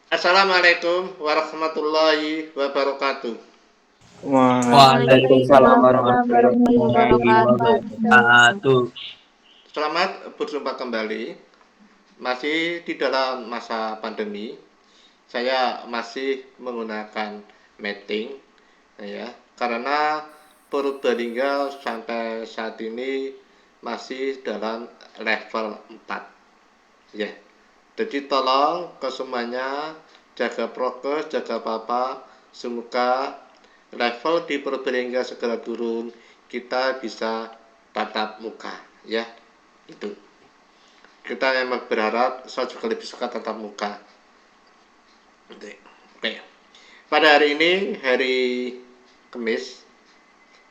Assalamualaikum warahmatullahi wabarakatuh. Waalaikumsalam Waalaikumsalam warahmatullahi warahmatullahi wabarakatuh. wabarakatuh. Selamat berjumpa kembali. Masih di dalam masa pandemi, saya masih menggunakan meeting, ya, karena Purbalingga sampai saat ini masih dalam level 4. Ya. Jadi tolong ke semuanya jaga prokes, jaga apa-apa. Semoga level di Purbalingga segera turun, kita bisa tatap muka, ya. Itu. Kita memang berharap saya juga lebih suka tatap muka. Oke. Pada hari ini, hari Kamis,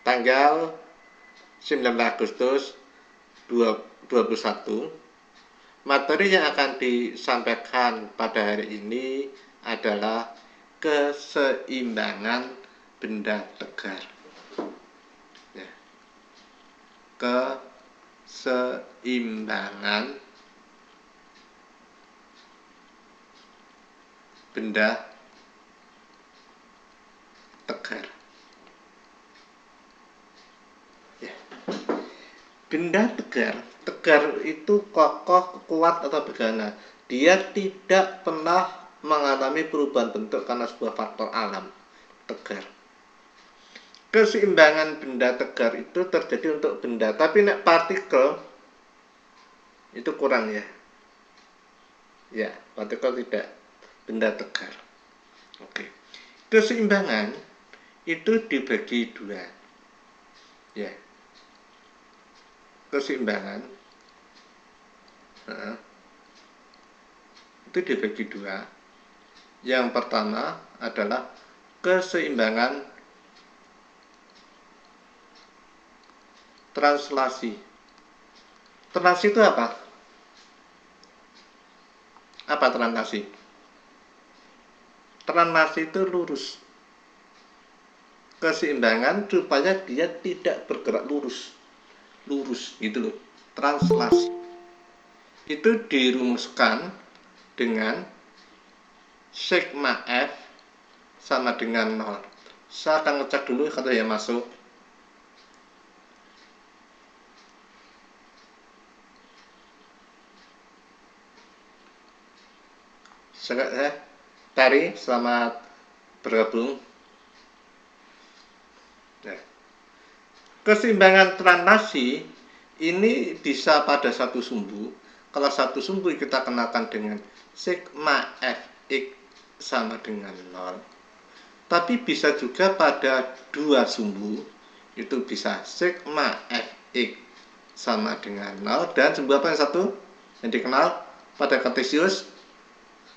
tanggal 19 Agustus 2021, materi yang akan disampaikan pada hari ini adalah keseimbangan benda tegar. Ya. Keseimbangan benda tegar. Ya. Benda tegar, tegar itu kokoh, kuat atau bergana. Dia tidak pernah mengalami perubahan bentuk karena sebuah faktor alam. Tegar. Keseimbangan benda tegar itu terjadi untuk benda, tapi nek partikel itu kurang, ya. Ya, partikel tidak, benda tegar. Oke. Keseimbangan itu dibagi dua. Ya. Keseimbangan itu dibagi dua. Yang pertama adalah keseimbangan translasi. Translasi itu apa? Apa translasi? Translasi itu lurus. Keseimbangan supaya dia tidak bergerak lurus. Lurus gitu loh. Translasi. Itu dirumuskan dengan sigma F sama dengan 0. Saya akan ngecek dulu kalau ya masuk. Tari, selamat bergabung. Nah, keseimbangan translasi ini bisa pada satu sumbu. Kalau satu sumbu kita kenakan dengan sigma Fx sama dengan 0. Tapi bisa juga pada dua sumbu, itu bisa sigma Fx sama dengan 0 dan sumbu apa yang satu yang dikenal pada Kartesius,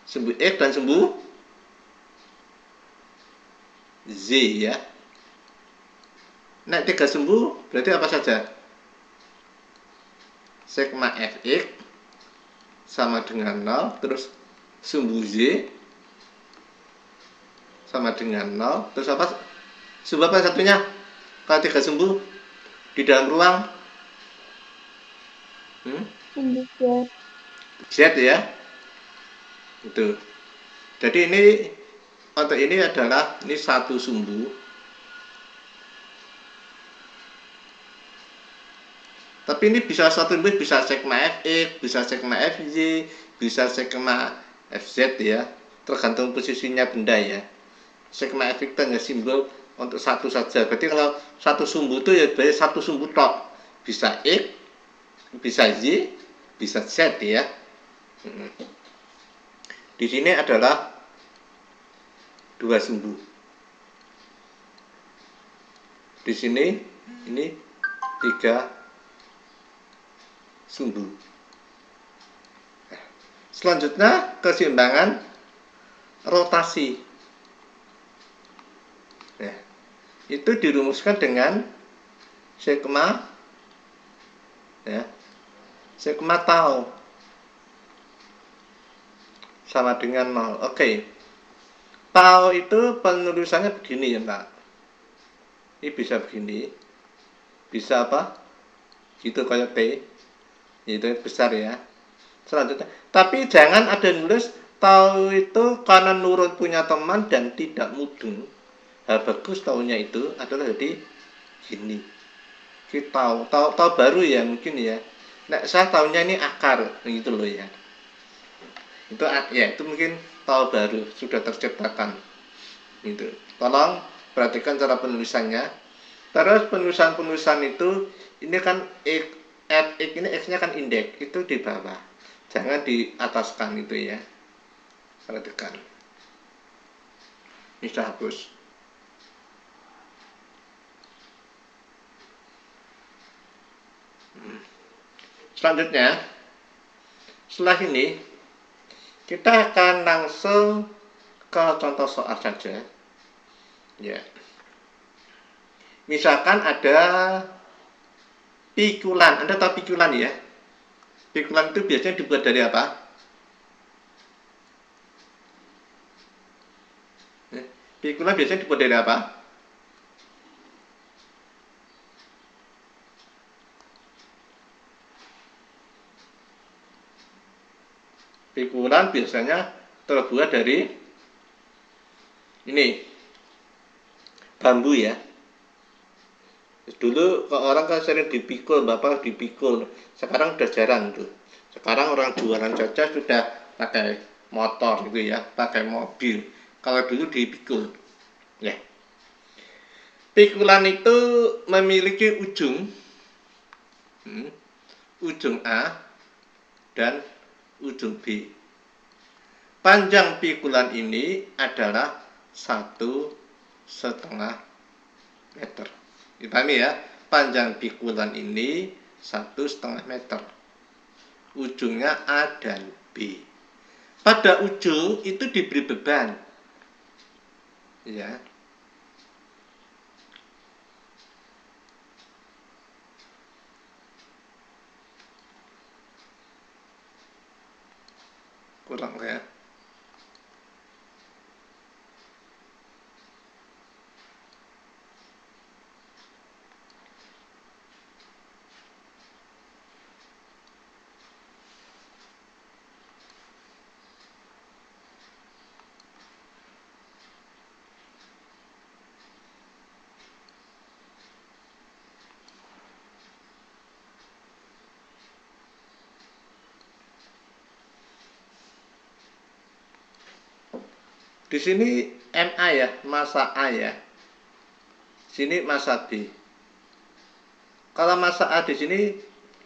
sumbu X dan sumbu Z, ya. Nah, tiga sumbu berarti apa saja? Sigma Fx sama dengan 0, terus sumbu Z sama dengan 0, terus apa? Sumbu apa satunya? Kalau tiga sumbu di dalam ruang Z, ya. Itu. Jadi ini untuk ini adalah ini satu sumbu. Tapi ini bisa satu sumbu, bisa sigma Fx, bisa sigma Fy, bisa sigma Fz, ya. Tergantung posisinya benda, ya. Sigma Fx itu hanya simbol untuk satu saja. Berarti kalau satu sumbu itu ya berarti satu sumbu tok. Bisa X, bisa Y, bisa Z, ya. Di sini adalah dua sumbu. Di sini ini tiga sumbu. Selanjutnya keseimbangan rotasi. Nah, itu dirumuskan dengan sigma, ya, sigma tau sama dengan 0. Oke. Tau itu penulisannya begini, ya, Mbak. Ini bisa begini. Bisa apa? Gitu kayak T. Itu besar, ya. Selanjutnya, tapi jangan ada nulis tahu itu karena Nurul punya teman dan tidak mudeng. Bagus tahunya itu adalah jadi gini. Kita tahu baru ya mungkin ya. Nah, saya tahunya ini akar gitu loh ya. Itu ya itu mungkin tahu baru sudah terciptakan. Gitu. Tolong perhatikan cara penulisannya. Terus penulisan itu ini kan ini X-nya kan indeks, itu di bawah. Jangan di ataskan itu ya. Perhatikan. Ini sudah hapus. Selanjutnya, setelah ini kita akan langsung ke contoh soal saja. Ya. Misalkan ada pikulan. Anda tahu pikulan ya? Pikulan itu biasanya dibuat dari apa? Pikulan biasanya dibuat dari apa? Pikulan biasanya terbuat dari ini bambu ya. Dulu orang kan sering dipikul, bapak dipikul. Sekarang udah jarang tuh. Sekarang orang jualan saja sudah pakai motor gitu ya, pakai mobil. Kalau dulu dipikul, ya. Pikulan itu memiliki ujung A dan ujung B. Panjang pikulan ini adalah 1,5 meter. Dipahami ya, panjang pikulan ini 1,5 meter. Ujungnya A dan B. Pada ujung itu diberi beban, ya. Kurang ya. Di sini MA ya, massa A ya. Sini massa B. Kalau massa A di sini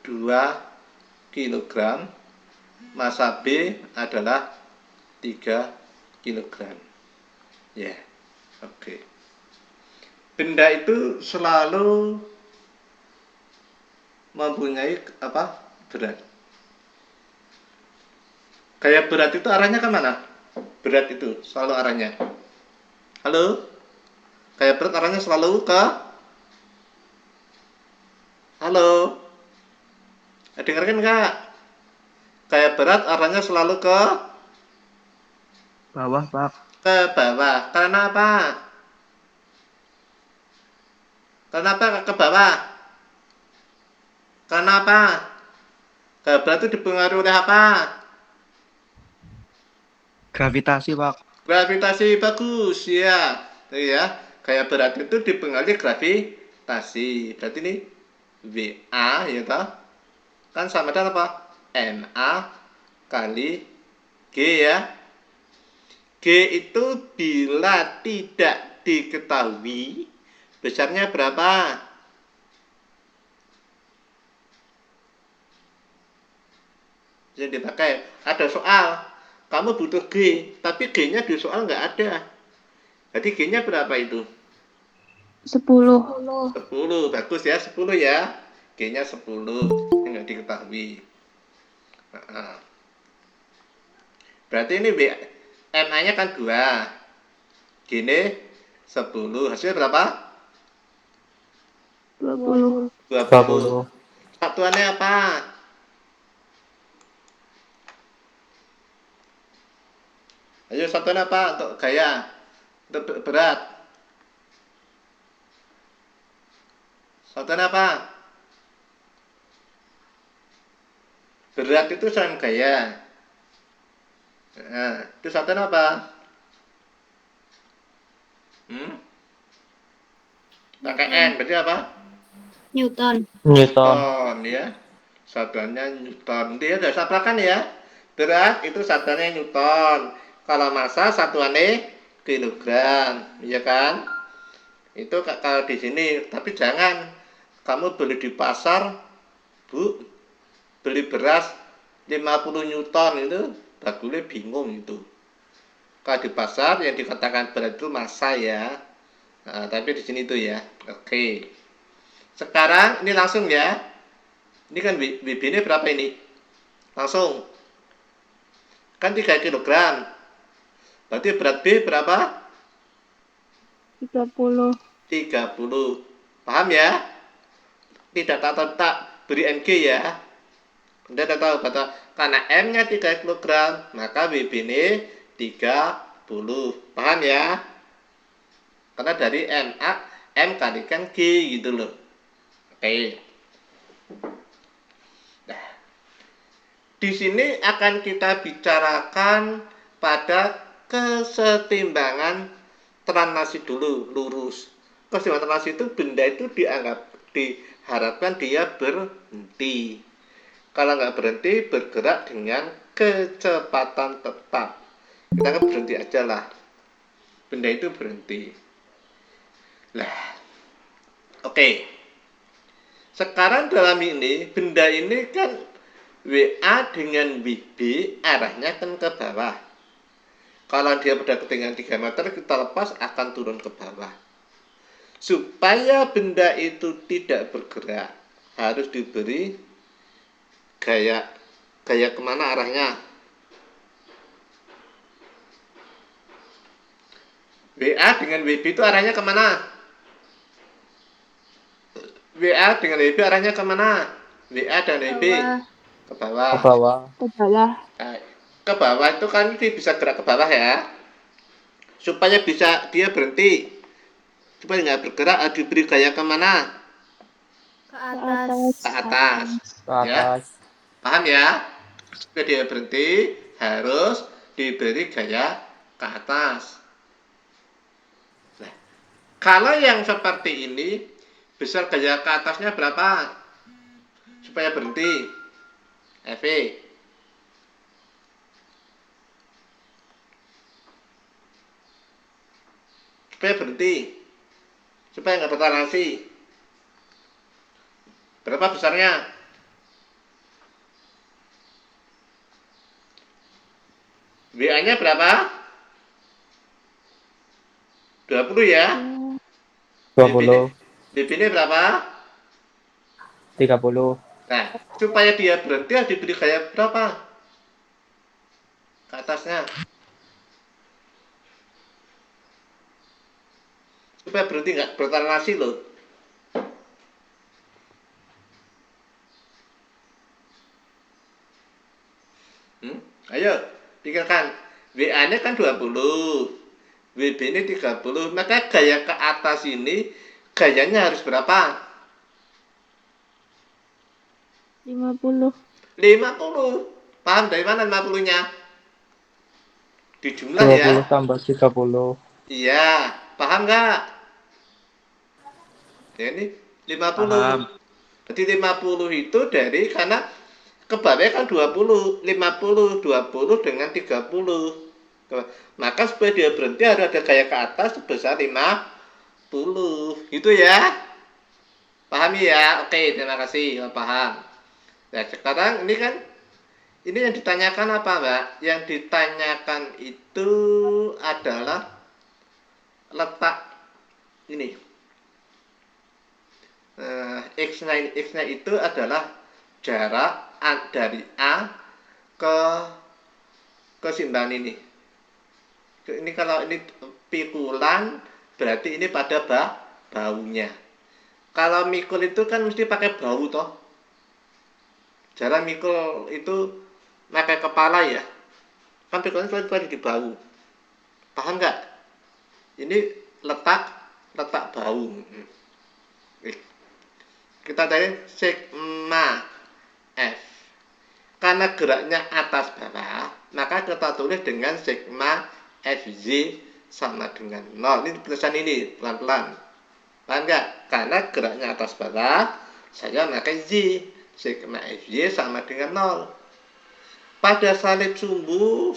2 kg, massa B adalah 3 kg. Ya, oke. Benda itu selalu mempunyai apa? Berat. Kayak berat itu arahnya ke mana? Berat itu selalu arahnya. Halo? Kayak berat arahnya selalu ke Halo? Dengarkan enggak? Kayak berat arahnya selalu ke Bawah, Pak. bawah. Karena apa? Kenapa ke bawah? Karena apa? Kayak berat itu dipengaruhi oleh apa? Gravitasi, Pak. Gravitasi, bagus ya. Ya, kayak berat itu dipengaruhi gravitasi. Berarti ini VA ya toh? Kan sama dengan apa? MA kali G ya. G itu bila tidak diketahui besarnya berapa? Yang dipakai. Ada soal, kamu butuh G, tapi G-nya di soal nggak ada. Jadi G-nya berapa itu? 10. 10, bagus ya, 10 ya. G-nya 10, yang nggak diketahui. Nah, berarti ini MA-nya kan 2. G-nya 10. Hasilnya berapa? 20. 20. Satuannya apa? Ayo satuannya apa untuk gaya? Untuk berat. Satuannya apa? Berat itu sama gaya. Nah, itu satuan apa? Pakai N, berarti apa? Newton. Newton. Newton ya. Satuannya Newton. Dia ada saprakan ya. Berat itu satuannya Newton. Kalau massa satuannya kilogram, ya kan? Itu kalau di sini, tapi jangan kamu beli di pasar, Bu, beli beras 50 Newton itu bagulnya bingung itu. Kalau di pasar yang dikatakan berat itu massa ya. Nah, tapi di sini itu ya. Oke. Sekarang ini langsung ya. Ini kan WB ini berapa ini? Langsung. Kan 3 kilogram. Berarti berat B berapa? 30. 30. Paham ya? Tidak tak beri NG ya. Anda tidak tahu kata karena M-nya 3 kilogram, maka WB ini 30. Paham ya? Karena dari M kalikan G gitu loh. Oke. Nah, di sini akan kita bicarakan pada kesetimbangan translasi dulu, lurus. Kesetimbangan translasi itu benda itu diharapkan dia berhenti. Kalau nggak berhenti, bergerak dengan kecepatan tetap. Kita kan berhenti aja lah. Benda itu berhenti. Lah, oke. Sekarang dalam ini, benda ini kan WA dengan WB arahnya kan ke bawah. Kalau dia pada ketinggian 3 meter, kita lepas akan turun ke bawah. Supaya benda itu tidak bergerak, harus diberi gaya kemana arahnya. WA dengan WB itu arahnya kemana? WA dengan WB arahnya kemana? WA dan WB ke bawah. Ke bawah. Ke bawah. Nah, ke bawah itu kan dia bisa gerak ke bawah ya. Supaya bisa dia berhenti. Supaya nggak bergerak, diberi gaya kemana? Ke atas. Ke atas. Ke Ya, atas. paham ya? Supaya dia berhenti, harus diberi gaya ke atas. Nah, kalau yang seperti ini, besar gaya ke atasnya berapa? Supaya berhenti. FV. Supaya berhenti. Supaya nggak bertransaksi. Berapa besarnya? WA-nya berapa? 20 ya. 20. BB-nya berapa? 30. Nah, supaya dia berhenti harus diberi gaya berapa? Ke atasnya. Supaya berhenti nggak bertransaksi loh. Ayo, pikirkan. WA-nya kan 20. WB ini 30. Maka gaya ke atas ini gayanya harus berapa? 50. 50. Paham dari mana 50-nya? Di jumlah 20 ya. tambah 30. Iya, paham nggak? Ya, ini 50. Paham. Jadi 50 itu dari karena ke bawah kan 20, 50, 20 dengan 30. Maka supaya dia berhenti harus ada gaya ke atas sebesar 50. Gitu ya. Pahami ya? Oke, terima kasih. Oh, paham. Nah, sekarang ini kan ini yang ditanyakan apa, Mbak? Yang ditanyakan itu adalah letak ini. X-nya itu adalah jarak dari A ke simbahan ini. Ini kalau ini pikulan berarti ini pada baunya. Kalau mikul itu kan mesti pakai bau toh. Jarak mikul itu pakai kepala ya. Kan pikulan selalu di bau. Paham nggak? Ini letak bau. Kita tadi sigma F. Karena geraknya atas bawah, maka kita tulis dengan sigma Fz sama dengan 0. Ini tulisan ini, pelan-pelan. Paham nggak? Karena geraknya atas bawah, saya pakai Z. Sigma Fz sama dengan 0. Pada salib sumbu,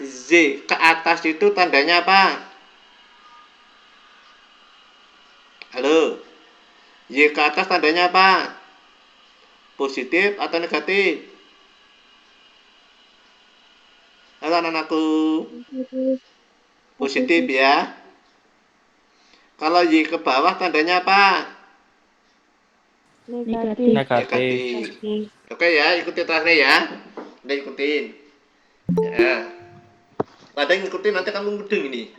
Z ke atas itu tandanya apa? Halo? Y ke atas tandanya apa? Positif atau negatif? Halo anak-anakku. Positif ya. Kalau Y ke bawah tandanya apa? Negatif. Negatif. Oke ya, ikuti terakhir ya. Udah ikutin. Ya. Pada ngikutin nanti kamu mudeng ini.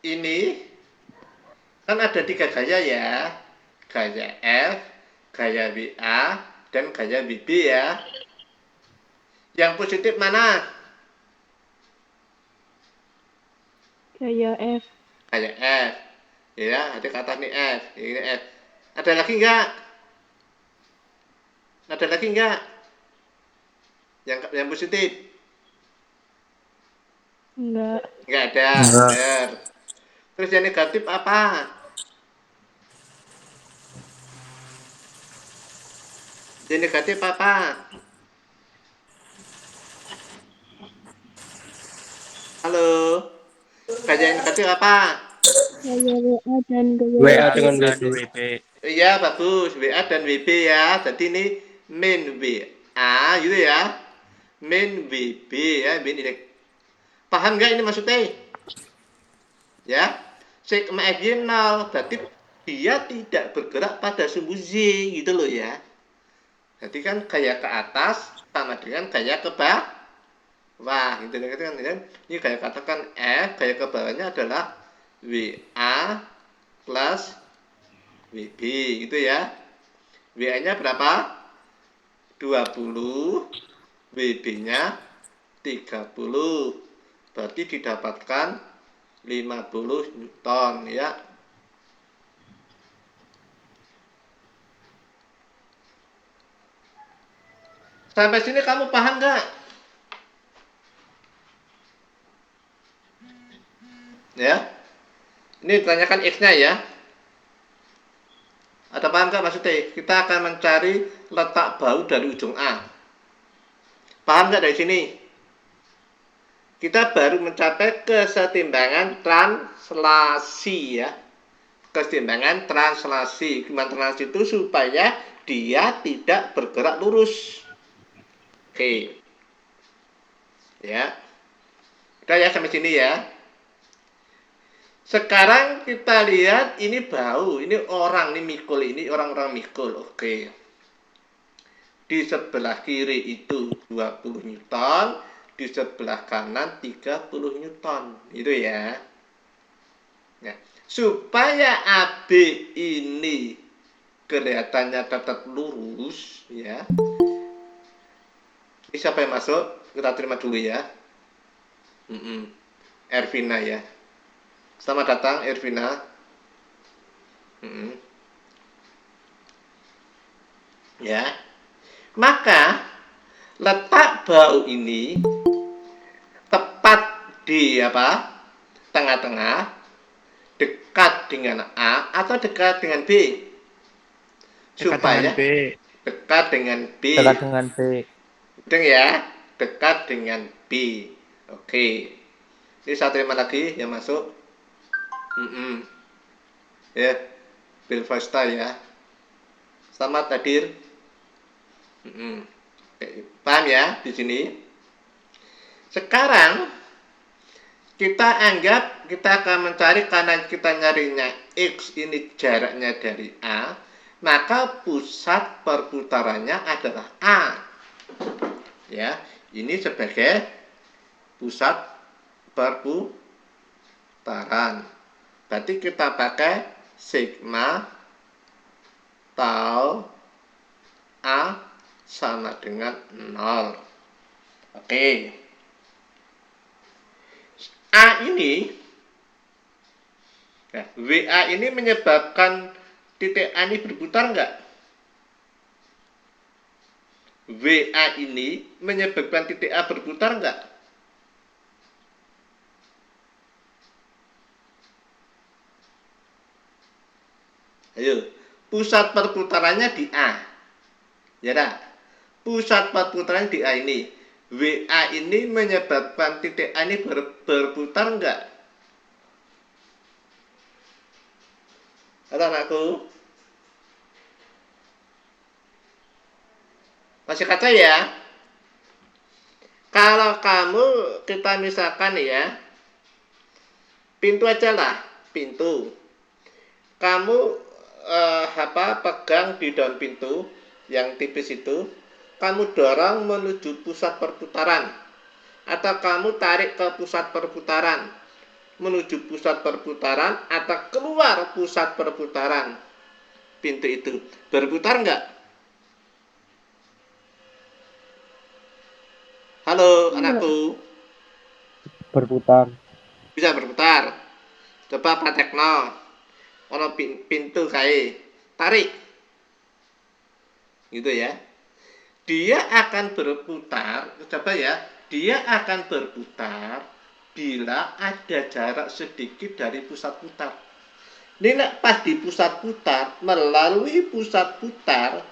Ini kan ada 3 gaya ya. Gaya F, gaya WA, dan gaya WB ya. Yang positif mana? Gaya F. Gaya F. Ya, ada ke atas nih F. Ini F. Ada lagi enggak? Ada lagi enggak? Yang positif? Enggak. Enggak ada. Enggak. Benar. Terus yang negatif apa? Yang negatif apa? Halo? Gaya yang negatif apa? Gaya WA dan gaya WA WB. dengan WB. Iya, bagus. WA dan WB ya. Jadi ini min WA gitu ya. Min WB ya. Min ini. Paham nggak ini maksudnya? Ya. Sigma Fy 0. Berarti dia tidak bergerak pada sumbu Z gitu loh ya. Jadi kan gaya ke atas sama dengan gaya ke bawah. Wah, gitu kan. Ini gaya ke atas kan F, gaya ke bawahnya adalah WA plus WB gitu ya. WA-nya berapa? 20, WB-nya 30. Berarti didapatkan 50 Newton ya. Sampai sini kamu paham nggak? Ya. Ini ditanyakan X-nya ya. Ada paham nggak maksudnya? Kita akan mencari letak baut dari ujung A. Paham nggak dari sini? Kita baru mencapai kesetimbangan translasi ya. Kesetimbangan translasi. Gimana translasi itu supaya dia tidak bergerak lurus. Oke. Ya. Udah ya sampai sini ya. Sekarang kita lihat ini bau, ini orang, ini mikul, ini orang-orang mikul. Oke. Di sebelah kiri itu 20 Newton, di sebelah kanan 30 Newton. Itu ya. Nah, supaya AB ini kelihatannya tetap lurus ya. Ini siapa yang masuk? Kita terima dulu ya. Ervina ya. Selamat datang Ervina. Ya. Maka letak bau ini tepat di apa? Tengah-tengah, dekat dengan A atau dekat dengan B? Supaya dekat dengan B. Dekat dengan B. Betul ya? Dekat dengan B. Oke. Ini saya terima lagi yang masuk. Ya, Bill Foster ya. Selamat hadir. Paham ya di sini? Sekarang kita anggap kita akan mencari karena kita nyarinya X ini jaraknya dari A, maka pusat perputarannya adalah A. Ya, ini sebagai pusat perputaran. Berarti kita pakai sigma tau A sama dengan 0. Oke. A ini, nah, WA ini menyebabkan titik A ini berputar enggak? WA ini menyebabkan titik A berputar enggak? Ayo, pusat perputarannya di A. Ya dah. Pusat perputaran di A ini. WA ini menyebabkan titik A ini berputar enggak? Halo anakku. Masih kacau ya? Kalau kamu, kita misalkan ya, pintu aja lah, pintu. Kamu pegang di daun pintu yang tipis itu, kamu dorong menuju pusat perputaran, atau kamu tarik ke pusat perputaran, menuju pusat perputaran, atau keluar pusat perputaran. Pintu itu berputar enggak? Halo Enggak. anakku, Berputar. bisa berputar. Coba praktekno. Ono pintu kae, tarik. Gitu ya. Dia akan berputar, coba ya. Dia akan berputar bila ada jarak sedikit dari pusat putar. Ini pas di pusat putar, melalui pusat putar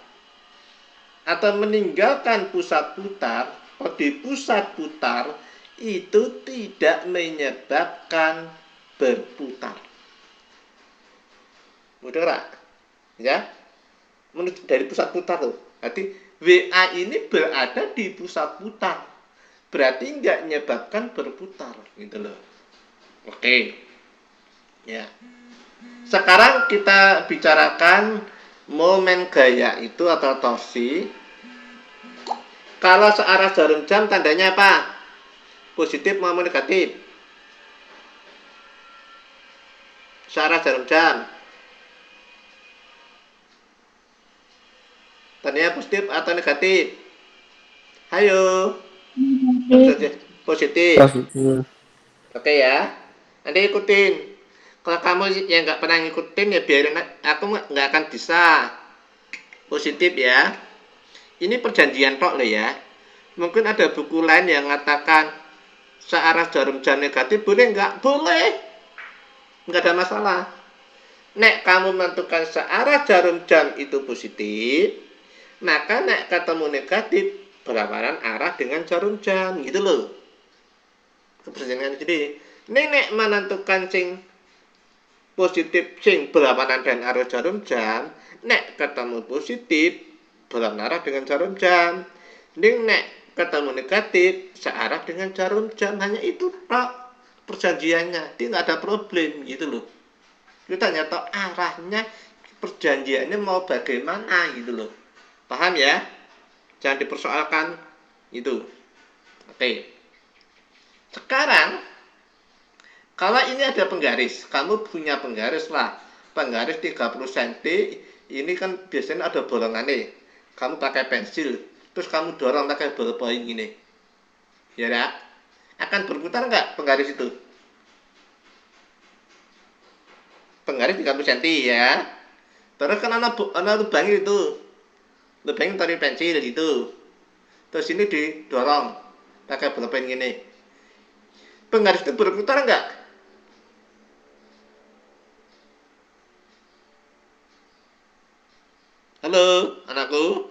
atau meninggalkan pusat putar, di pusat putar itu tidak menyebabkan berputar. Mudah gak? Ya, dari pusat putar loh. Berarti WA ini berada di pusat putar. Berarti nggak menyebabkan berputar, gitu loh. Oke, ya. Sekarang kita bicarakan momen gaya itu atau torsi. Kalau searah jarum jam tandanya apa? Positif maupun negatif? Searah jarum jam. Tandanya positif atau negatif? Hayo. Positif. Positif. Oke ya. Nanti ikutin. Kalau kamu yang nggak pernah ngikutin ya biarin, aku nggak akan bisa. Positif ya. Ini perjanjian tok loh ya. Mungkin ada buku lain yang mengatakan searah jarum jam negatif boleh nggak? Boleh. Nggak ada masalah. Nek kamu menentukan searah jarum jam itu positif, maka nek ketemu negatif berlawanan arah dengan jarum jam gitu loh. Perjanjian jadi nek menentukan sing positif sing berlawanan dengan arah jarum jam, nek ketemu positif berlawanan arah dengan jarum jam. Nek ketemu negatif searah dengan jarum jam, hanya itu tok perjanjiannya. Dia nggak ada problem gitu loh. Kita hanya tahu arahnya, perjanjiannya mau bagaimana gitu loh. Paham ya? Jangan dipersoalkan itu. Oke. Sekarang kalau ini ada penggaris, kamu punya penggaris lah. Penggaris 30 cm, ini kan biasanya ada bolongannya. Kamu pakai pensil, terus kamu dorong pakai ballpoint gini. Ya enggak? Akan berputar enggak penggaris itu? Penggaris 30 cm ya. Terus kan ada lubang itu. Lubang tarik pensil gitu. Terus ini didorong pakai ballpoint gini. Penggaris itu berputar enggak? Halo, anakku.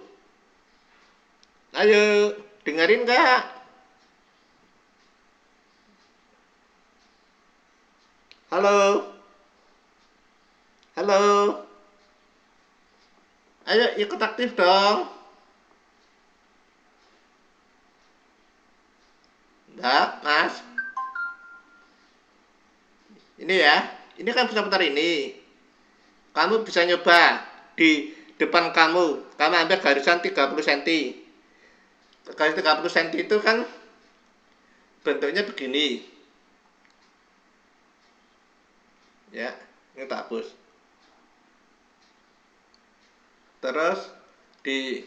Ayo, dengerin enggak? Halo. Halo. Ayo ikut aktif dong. Enggak, Mas. Ini ya. Ini kan putar-putar ini. Kamu bisa nyoba di depan kamu. Kamu ambil garisan 30 cm. Garis 30 cm itu kan bentuknya begini. Ya, ini tak hapus. Terus di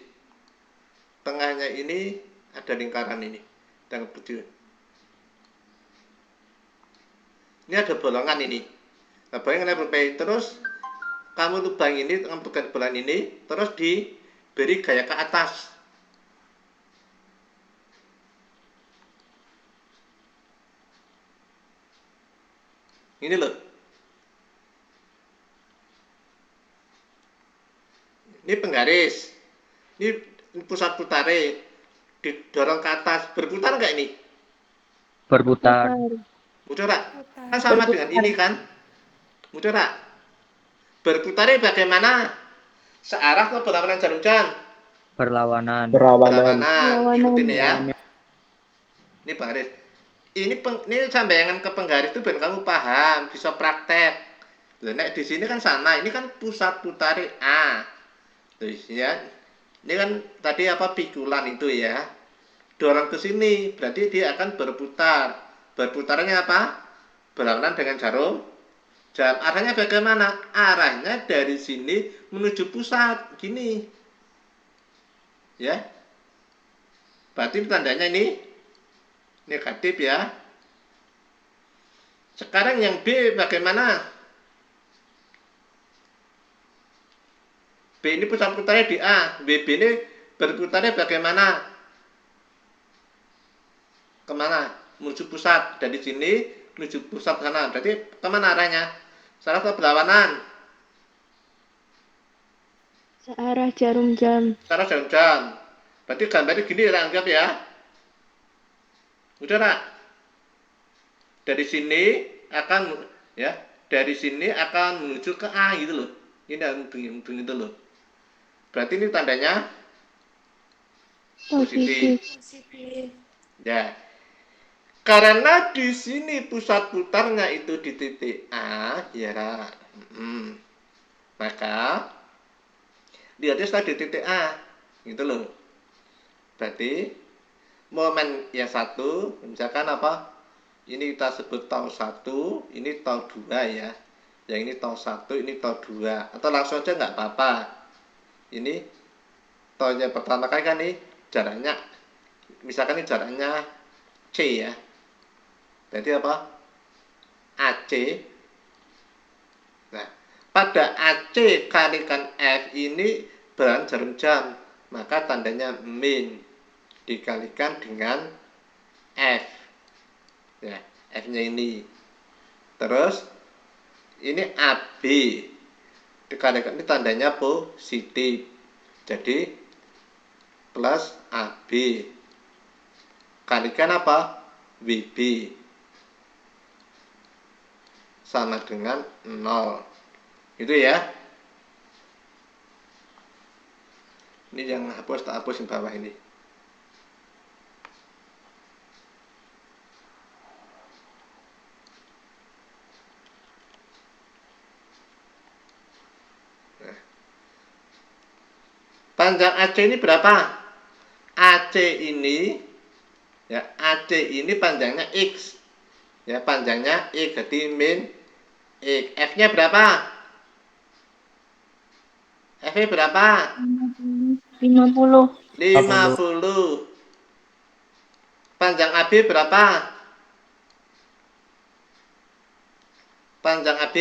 tengahnya ini ada lingkaran ini dan kecil. Ini ada bolongan ini. Nah, bolongan terus kamu lubang ini dengan bukan bolan ini, terus diberi gaya ke atas. Ini loh. Ini penggaris. Ini pusat putarnya. Didorong ke atas. Berputar nggak ini? Berputar. Mudah nggak? Kan sama dengan ini kan? Mudah nggak? Berputarnya bagaimana? Searah atau berlawanan jarum jam? Berlawanan. Berlawanan. Berlawanan. Ikutin ya. Ini penggaris. Ini sambayangan ke penggaris itu biar kamu paham, bisa praktek. Loh, nek di sini kan sama. Ini kan pusat putarnya A. Tuh ya. Ini kan tadi apa pikulan itu ya. Dorong ke sini, berarti dia akan berputar. Berputarnya apa? Berlawanan dengan jarum jam. Arahnya bagaimana? Arahnya dari sini menuju pusat, gini. Ya. Berarti tandanya ini negatif ya. Sekarang yang B bagaimana? B ini pusat putarnya di A. B ini berputarnya bagaimana? Kemana? Menuju pusat. Dari sini menuju pusat sana. Berarti kemana arahnya? Salah atau berlawanan? Searah jarum jam. Searah jarum jam. Berarti gambarnya gini ya, anggap ya. Udah nak? Dari sini akan ya, dari sini akan menuju ke A gitu loh. Ini ujung itu loh. Berarti ini tandanya positif. Ya. Karena di sini pusat putarnya itu di titik A, ya. Maka lihatnya sudah di titik A, gitu loh. Berarti momen yang satu, misalkan apa? Ini kita sebut tau 1, ini tau 2 ya. Yang ini tau 1, ini tau 2. Atau langsung aja nggak apa-apa. Ini taunya pertama kali kan nih jaraknya, misalkan ini jaraknya C ya. Berarti apa? AC. Nah, pada AC kalikan F ini berlawanan jarum jam, maka tandanya min dikalikan dengan F. Ya, F-nya ini. Terus ini AB dikalikan, ini tandanya positif. Jadi plus AB kalikan apa? WB sama dengan 0. Itu ya. Ini yang hapus, tak hapus di bawah ini. Nah. Panjang AC ini berapa? AC ini ya, AC ini panjangnya X. Ya, panjangnya X, jadi min X. F-nya berapa? F-nya berapa? 50. 50. Panjang AB berapa? Panjang AB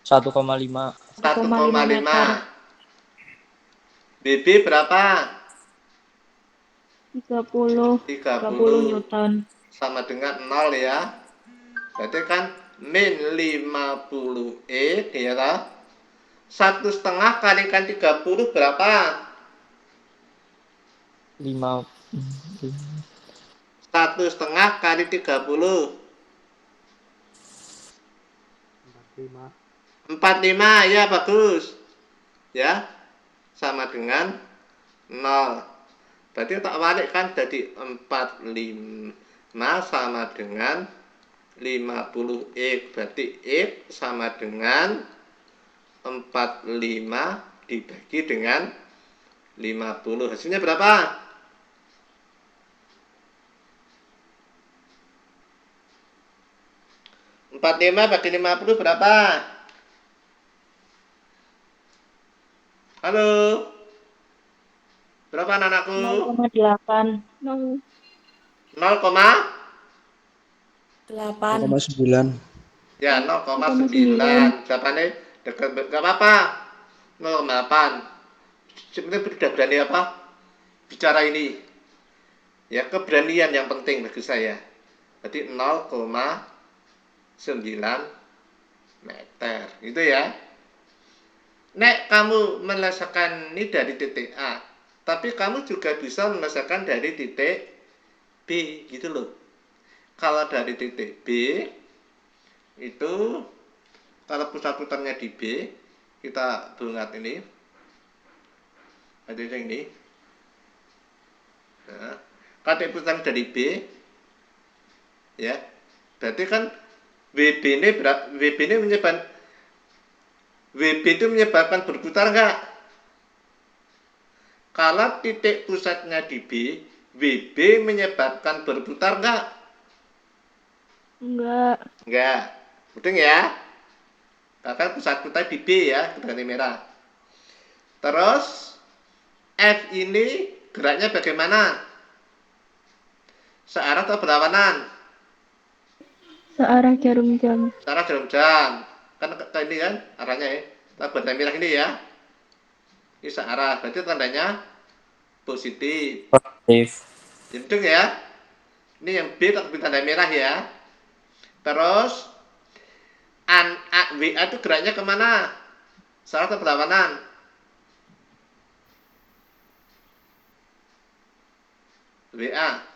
1,5. 1,5. BB berapa? 30. 30 Newton. sama dengan 0 ya. Berarti kan min 50 ya lah. 1,5 kalikan 30 berapa? 5. 1,5 kali 30 45 ya, bagus ya, sama dengan 0. Berarti tak balik kan jadi 45 sama dengan 50x. Berarti x sama dengan 45 dibagi dengan 50. Hasilnya berapa? 45 bagi 50 berapa? Halo? Berapa anak-anakku? 0,8. 0. 0,9. Ya, 0,9. Jawabannya dekat, gak apa-apa. 0,8. Sebenarnya sudah berani apa? Bicara ini. Ya, keberanian yang penting bagi saya. Berarti 0,8. meter. Gitu ya. Nek kamu menyelesaikan ini dari titik A, tapi kamu juga bisa menyelesaikan dari titik B, gitu loh. Kalau dari titik B, itu kalau pusat-pusatnya di B, kita buat ini, ada yang ini. Nah, kalau pusat dari B, ya, berarti kan WB ini WB itu menyebabkan berputar enggak? Kalau titik pusatnya di B, WB menyebabkan berputar enggak? Enggak. Betul ya? Karena pusat putar di B ya, kita ganti merah. Terus F ini geraknya bagaimana? Searah atau berlawanan? Searah jarum jam. Searah jarum jam. Kan ini kan arahnya ya. Kita buat merah ini ya. Ini searah, berarti tandanya positif. Positif. Hitung ya. Ini yang B tak tanda merah ya. Terus WA itu geraknya kemana? Searah atau berlawanan? WA.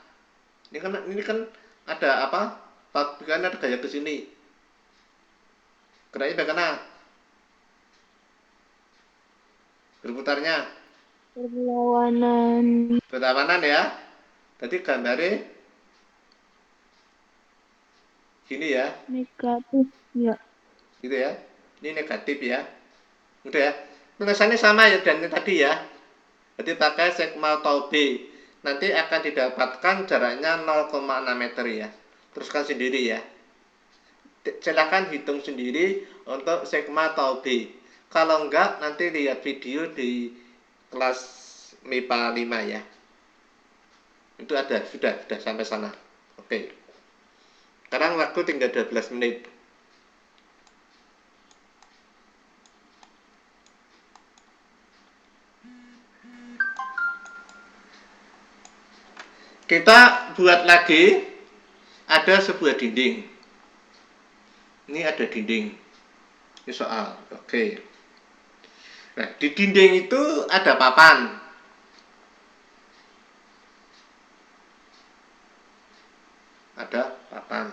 Ini kan ada apa? Kan ada gaya ke sini. Geraknya bagaimana? Berputarnya berlawanan ya. Tadi gambarnya gini ya. Negatif ya. Gitu ya. Ini negatif ya. Udah ya. Tulisannya sama ya dan tadi ya. Jadi pakai segma tau B. Nanti akan didapatkan jaraknya 0,6 meter ya. Teruskan sendiri ya. Silahkan hitung sendiri untuk segma tau B. Kalau enggak, nanti lihat video di kelas MIPA 5 ya. Itu ada, sudah sampai sana. Oke. Sekarang waktu tinggal 12 menit. Kita buat lagi, ada sebuah dinding. Ini ada dinding. Ini soal. Oke. Nah, di dinding itu ada papan. Ada papan.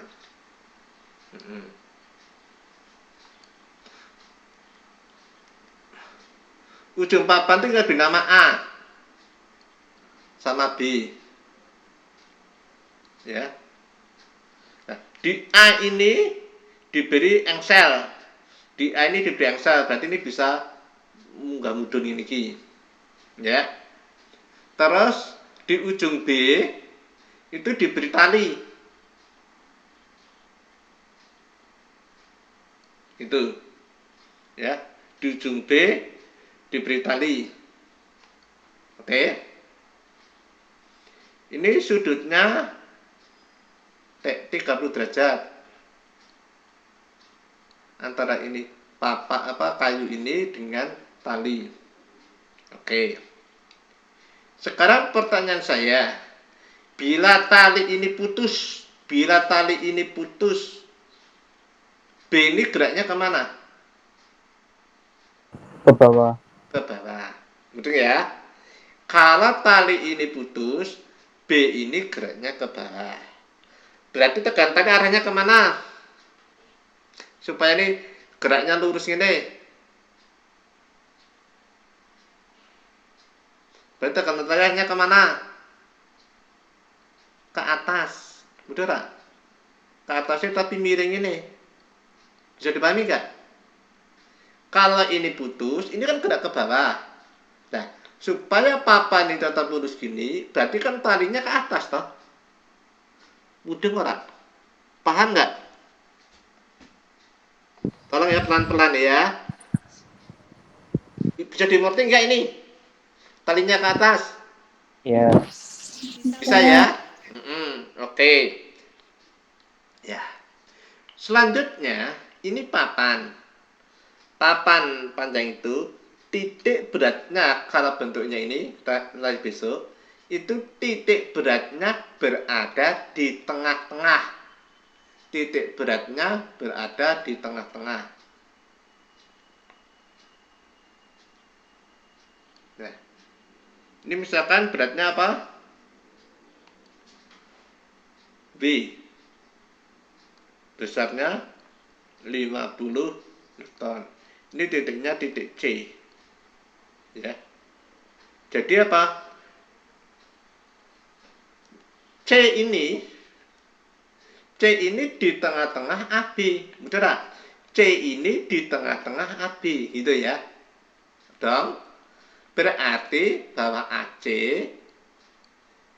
Ujung papan itu diberi nama A sama B. Ya. Nah, di A ini diberi engsel. Di A ini diberi engsel, berarti ini bisa munggah mudun ini ki. Ya. Terus di ujung B itu diberi tali. Itu. Ya, di ujung B diberi tali. Oke. Ini sudutnya 30 derajat antara ini kayu ini dengan tali. Oke. Sekarang pertanyaan saya, bila tali ini putus, B ini geraknya kemana? Ke bawah. Ke bawah. Betul ya? Kalau tali ini putus, B ini geraknya ke bawah. Berarti tegangannya arahnya kemana? Supaya ini geraknya lurus ini. Berarti tegangan arahnya kemana? Ke atas. Udah tak? Ke atasnya tapi miring ini. Bisa dipahami nggak? Kalau ini putus, ini kan gerak ke bawah. Nah, supaya papan ini tetap lurus gini, berarti kan talinya ke atas toh. Mudah nggak? Paham nggak? Tolong ya pelan-pelan ya. Bisa dimengerti nggak ini? Talinya ke atas? Ya. Bisa ya? Oke. Ya. Selanjutnya, ini papan. Papan panjang itu, titik beratnya, kalau bentuknya ini, kita lihat besok, itu titik beratnya berada di tengah-tengah. titik beratnya berada di tengah-tengah. Nah, ini misalkan beratnya apa? B. Besarnya 50 Newton. Ini titiknya titik C. Ya. Jadi apa? C ini di tengah-tengah AB. Betul tak? C ini di tengah-tengah AB, gitu ya. Dong. Berarti bahwa AC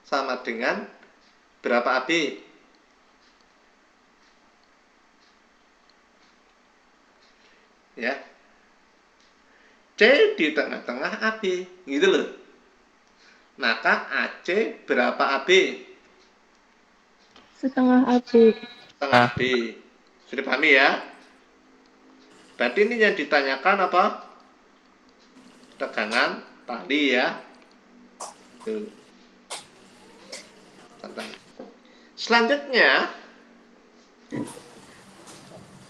sama dengan berapa AB? Ya. C di tengah-tengah AB, gitu loh. Maka AC berapa AB? Setengah AB. Setengah AB. Sudah pahami ya? Berarti ini yang ditanyakan apa? Tegangan tali ya. Tuh. Selanjutnya,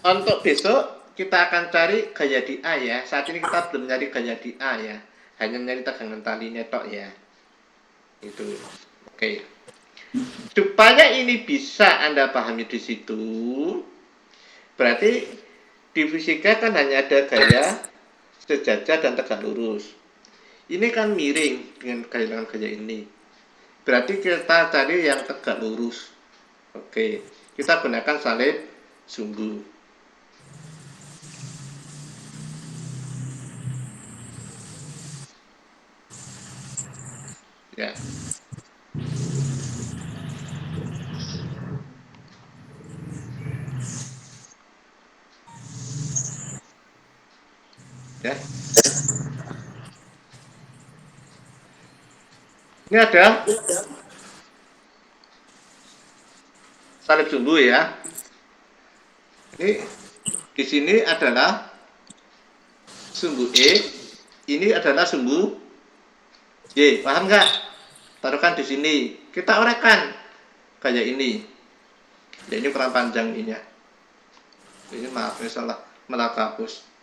untuk besok kita akan cari gaya di A ya. Saat ini kita belum nyari gaya di A ya. Hanya nyari tegangan tali netok ya. Itu. Oke. Supaya ini bisa Anda pahami di situ, berarti di fisika kan hanya ada gaya sejajar dan tegak lurus. Ini kan miring dengan gaya ini. Berarti kita cari yang tegak lurus. Oke, kita gunakan salib sumbu. Ya. Ya. Ini ada salib sumbu ya. Ini di sini adalah sumbu E, ini adalah sumbu Y. Paham nggak? Taruhkan di sini. Kita orekan kayak ini. Ya, ini kurang panjang ininya. Ini maaf, ini salah malah hapus.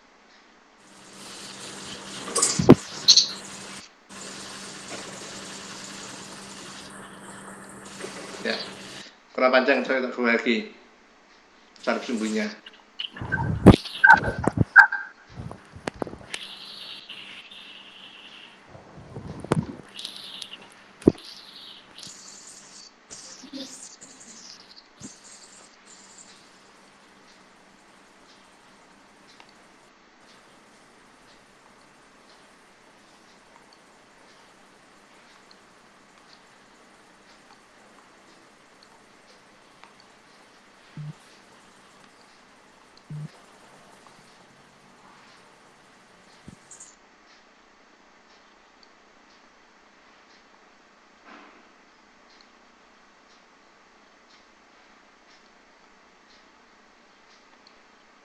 Ya, kurang panjang, saya tak lagi salib sumbunya.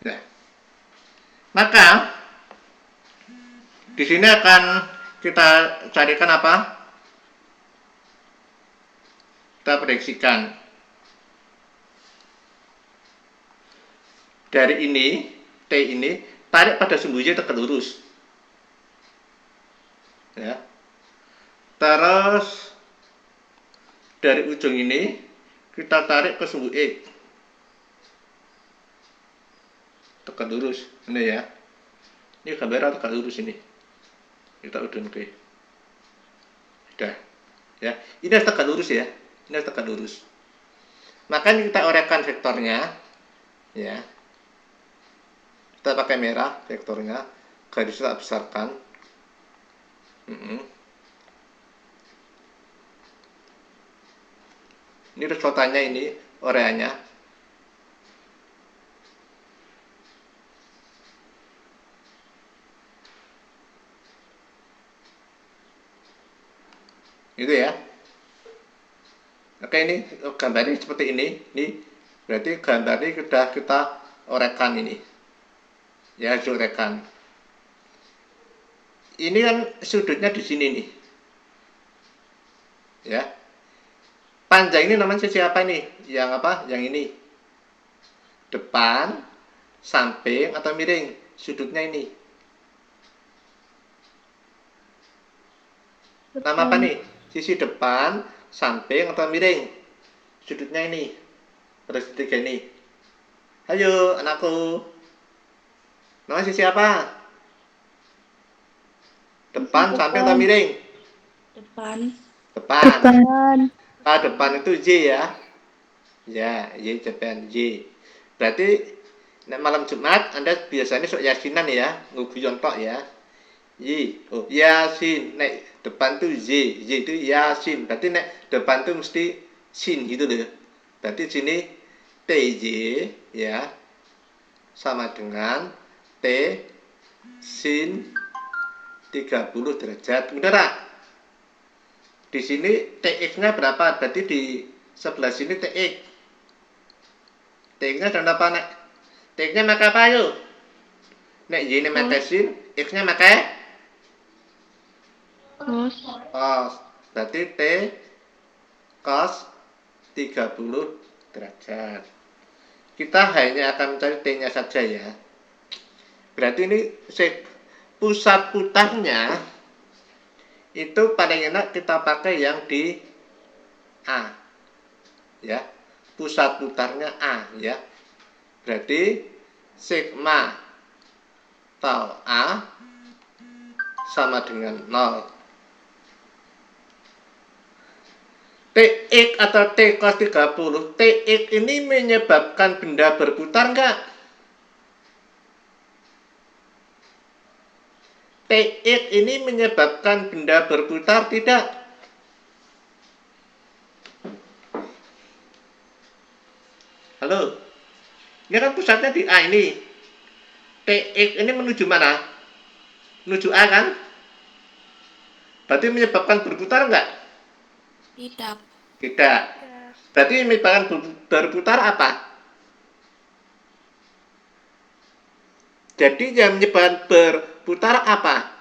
Ya. Maka di sini akan kita carikan apa? Kita prediksikan dari ini, T ini, tarik pada sumbu Y tegak lurus. Ya. Terus dari ujung ini kita tarik ke sumbu E. Tegak lurus, ini ya. Ini gambar tegak lurus ini. Kita udun ke. Sudah. Ya. Ini harus tegak lurus ya. Ini harus tegak lurus. Maka kita orekan vektornya. Ya. Kita pakai merah vektornya. Garis kita besarkan. Ini resultannya ini, oreanya. Itu ya. Oke, ini gambarnya seperti ini. Ini berarti gambarnya sudah kita orekan ini. Ya, orekan. Ini kan sudutnya di sini nih. Ya. Panjang ini namanya siapa ini? Yang apa? Yang ini. depan, samping, atau miring sudutnya ini. Nama apa nih? Sisi depan, samping, atau miring sudutnya ini. Pada segitiga ini. Ayo anakku. Nama sisi apa? Depan, samping, atau miring? Depan. Depan. Depan. Depan itu Y ya. Ya, Y depan Y. Berarti malam Jumat Anda biasanya sok yasinan ya, nguguyon tok ya. Y, oh yasin. Nek depan tuh Y itu yasin. Berarti nek depan tuh mesti sin gitu loh. Berarti sini TY ya sama dengan T sin 30 derajat. Udah tak? Di sini TX-nya berapa? Berarti di sebelah sini TX. TX-nya dan apa nek? TX-nya pakai apa yuk? Nek Y ini pakai sin, X-nya pakai Cos. cos. Berarti T cos 30 derajat. Kita hanya akan mencari T-nya saja ya. Berarti ini pusat putarnya itu paling enak kita pakai yang di A. Ya. Pusat putarnya A ya. Berarti sigma tau A sama dengan 0. TX atau T cos 30, TX ini menyebabkan benda berputar enggak? TX ini menyebabkan benda berputar tidak? Halo? Ini kan pusatnya di A ini. TX ini menuju mana? Menuju A kan? Berarti menyebabkan berputar enggak? Tidak. Tidak. Berarti menyebabkan berputar apa? Jadi yang menyebabkan berputar apa?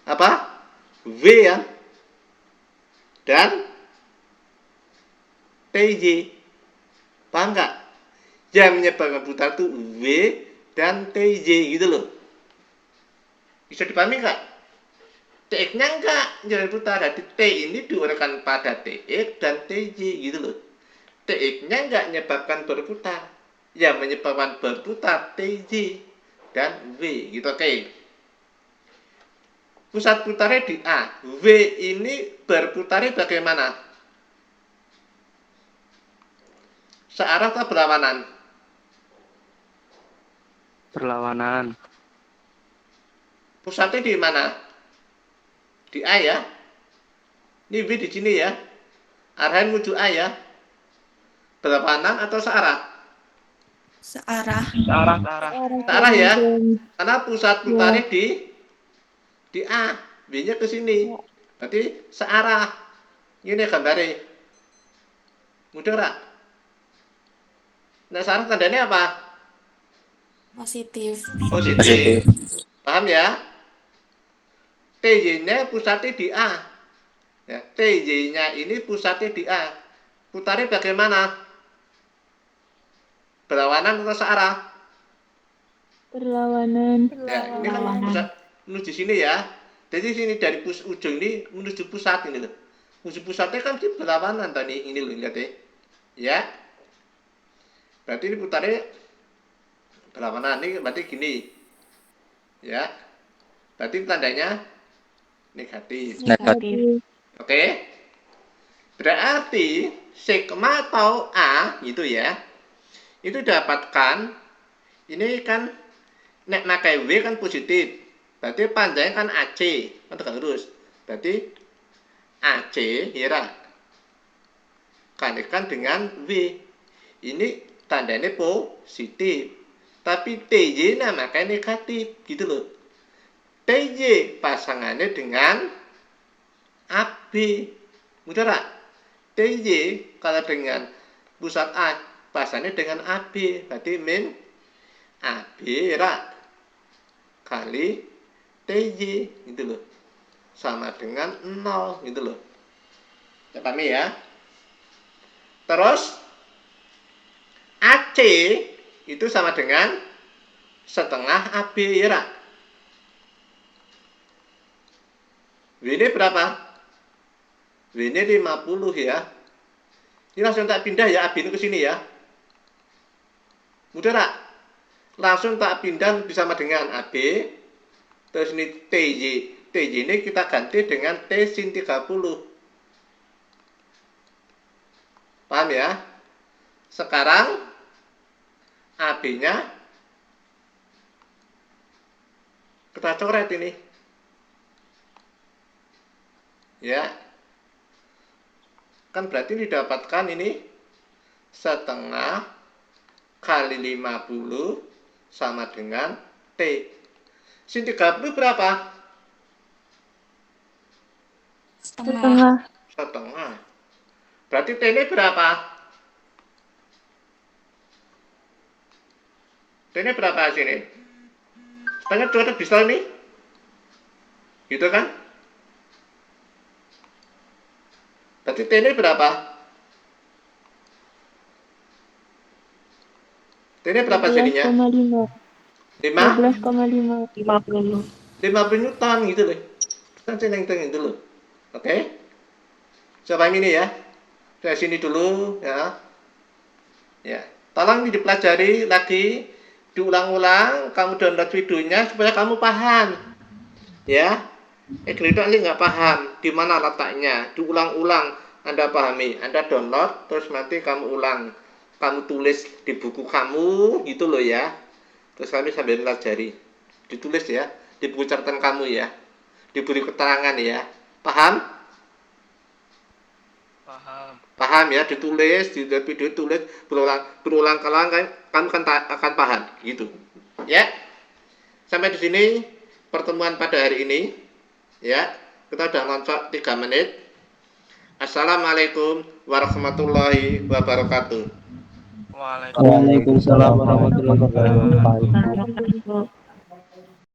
Apa? V ya. Dan TJ. Paham nggak? Yang menyebabkan berputar itu V dan TJ gitu loh. Bisa dipahami nggak? TX-nya enggak jangan putar. Jadi T ini diuraikan pada TX dan TJ gitu loh. TX-nya enggak menyebabkan berputar. Yang menyebabkan berputar TJ dan V gitu. Oke. Pusat putarnya di A. V ini berputarnya bagaimana? Searah atau berlawanan? Berlawanan. Pusatnya di mana? Di A ya. Ini V di sini ya. Arahan menuju A ya. Berlawanan atau searah? Searah. Searah ya. Karena pusat putarnya di A. B-nya ke sini. Berarti searah. Ini gambarnya. Mudah nggak? Nah, searah tandanya apa? Positif. Positif. Paham ya? TJ-nya pusatnya di A. Ya, TJ-nya ini pusatnya di A. Putarnya bagaimana? Berlawanan atau searah? Berlawanan. Ya, ini kan pusat menuju sini ya. Jadi sini dari ujung ini menuju pusat ini loh. Menuju pusatnya kan di berlawanan tadi ini loh, lihat ya. Ya. Berarti ini putarnya berlawanan. Ini berarti gini. Ya. Berarti tandanya negatif. Negatif. Oke. Berarti sigma atau A gitu ya. Itu dapatkan ini kan nek pakai V kan positif. Berarti panjangnya kan AC, kan tegak lurus. Berarti AC ya kalikan dengan V. Ini tandanya positif. Tapi TJ makanya negatif gitu loh. TJ pasangannya dengan AB. Mudah tak? TJ kalau dengan pusat A pasangannya dengan AB. Berarti min AB rak kali TJ gitu loh. Sama dengan 0 gitu loh. Ya pahami ya? Terus AC itu sama dengan setengah AB ya Ra? W ini berapa? W ini 50 ya. Ini langsung tak pindah ya AB ini ke sini ya. Mudah Ra? Langsung tak pindah bersama dengan AB. Terus ini TJ. TJ ini kita ganti dengan T sin 30. Paham ya? Sekarang AB-nya kita coret ini. Ya. Kan berarti didapatkan ini setengah kali 50 sama dengan T. Sin 30 berapa? Setengah. Setengah. Berarti T ini berapa? T ini berapa sini? Setengah coret bisa ini? Gitu kan? Berarti T ini berapa? T ini berapa sininya? 12,5. 5? 12,5. 50 Newton gitu loh. Kan saya hitung dulu. Oke? Coba ini ya. Dari sini dulu ya. Ya. Tolong dipelajari lagi, diulang-ulang, kamu download videonya supaya kamu paham. Ya. Kalau itu nanti nggak paham di mana letaknya, diulang-ulang Anda pahami, Anda download terus nanti kamu ulang, kamu tulis di buku kamu gitu loh ya. Terus kami sambil pelajari, ditulis ya di buku catatan kamu ya, diberi keterangan ya. Paham? Paham. Paham ya, ditulis di video, tulis berulang kali kamu akan paham gitu ya. Sampai di sini pertemuan pada hari ini ya. Kita sudah nonton 3 menit. Assalamualaikum warahmatullahi wabarakatuh. Waalaikumsalam warahmatullahi wabarakatuh. Waalaikumsalam.